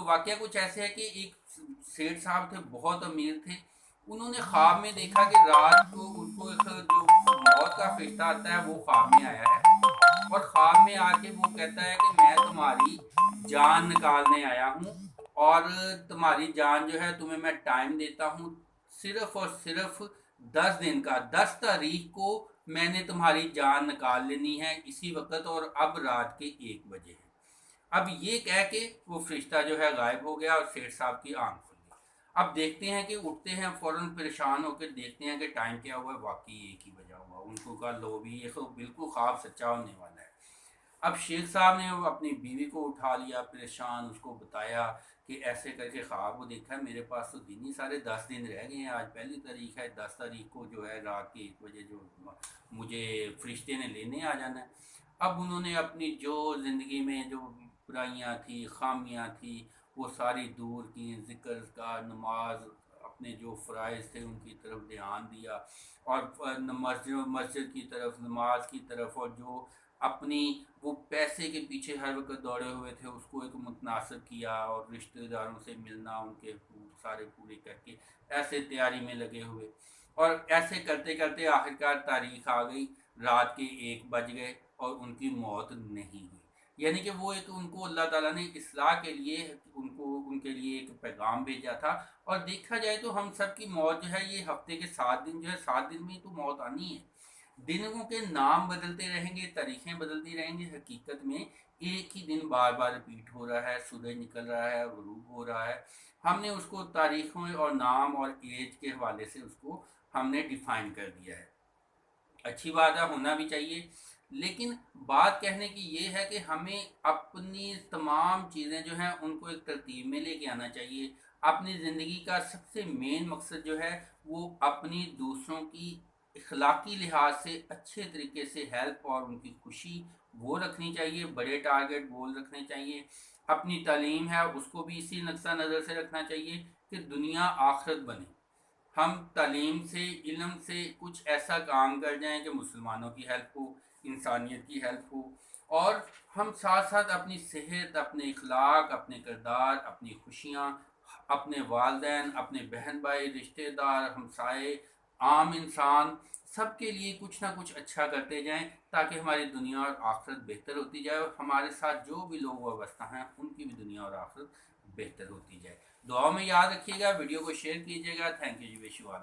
वाकया कुछ ऐसे है कि एक सेठ साहब थे, बहुत अमीर थे। उन्होंने ख्वाब में देखा कि रात को उनको एक जो मौत का फरिश्ता आता है वो ख्वाब में आया है, और ख्वाब में आके वो कहता है कि मैं तुम्हारी जान निकालने आया हूँ, और तुम्हारी जान जो है तुम्हें मैं टाइम देता हूँ, सिर्फ और सिर्फ 10 दिन का, 10 तारीख को मैंने तुम्हारी जान निकाल लेनी है इसी वक्त, और अब रात के 1 बजे है। अब ये कह के वो फरिश्ता जो है गायब हो गया और सेठ साहब की आंख खुल गई। अब देखते हैं कि उठते हैं फौरन परेशान होकर, देखते हैं कि टाइम क्या हुआ है, वाकई 1 ही बजा हुआ। उनको कहा लो भी ये तो बिल्कुल ख्वाब सच्चा होने वाला है। अब शेख साहब ने अपनी बीवी को उठा लिया परेशान, उसको बताया कि ऐसे करके ख्वाब को देखा है, मेरे पास तो दिन ही सारे 10 दिन रह गए हैं, आज पहली तारीख है, 10 तारीख को जो है रात के 1 बजे जो मुझे फरिश्ते ने लेने आ जाना है। अब उन्होंने अपनी जो ज़िंदगी में जो बुराइयाँ थी, खामियाँ थी, वो सारी दूर की, ज़िक्र का, नमाज, अपने जो फ़राइज़ थे उनकी तरफ ध्यान दिया, और मस्जिद की तरफ, नमाज की तरफ, और जो अपनी वो पैसे के पीछे हर वक्त दौड़े हुए थे उसको एक मुतनासिब किया, और रिश्तेदारों से मिलना उनके सारे पूरे करके ऐसे तैयारी में लगे हुए। और ऐसे करते करते आखिरकार तारीख आ गई, रात के 1 बज गए, और उनकी मौत नहीं हुई। यानी कि वो एक, उनको अल्लाह ताला ने इस्लाह के लिए उनको, उनके लिए एक पैगाम भेजा था। और देखा जाए तो हम सब की मौत जो है ये हफ्ते के 7 दिन, जो है 7 दिन में ही तो मौत आनी है। दिनों के नाम बदलते रहेंगे, तारीखें बदलती रहेंगी, हकीकत में एक ही दिन बार बार रिपीट हो रहा है, सूरज निकल रहा है, गुरूब हो रहा है। हमने उसको तारीखों और नाम और एज के हवाले से उसको हमने डिफाइन कर दिया है। अच्छी बात है, होना भी चाहिए। लेकिन बात कहने की ये है कि हमें अपनी तमाम चीज़ें जो हैं उनको एक तरतीब में लेके आना चाहिए। अपनी ज़िंदगी का सबसे मेन मकसद जो है वो अपनी दूसरों की इखलाकी लिहाज से अच्छे तरीके से हेल्प और उनकी खुशी वो रखनी चाहिए, बड़े टारगेट गोल रखने चाहिए। अपनी तालीम है उसको भी इसी नक्सा नज़र से रखना चाहिए कि दुनिया आखरत बने। हम तालीम से, इल्म से कुछ ऐसा काम कर जाएं कि मुसलमानों की हेल्प हो, इंसानियत की हेल्प हो, और हम साथ साथ अपनी सेहत, अपने इखलाक, अपने किरदार, अपनी खुशियाँ, अपने वालदैन, अपने बहन भाई, रिश्तेदार, हमसाए, आम इंसान, सबके लिए कुछ ना कुछ अच्छा करते जाएं, ताकि हमारी दुनिया और आखिरत बेहतर होती जाए, और हमारे साथ जो भी लोग वाबस्ता हैं उनकी भी दुनिया और आखिरत बेहतर होती जाए। दुआ में याद रखिएगा, वीडियो को शेयर कीजिएगा। Thank you ji, wish you all.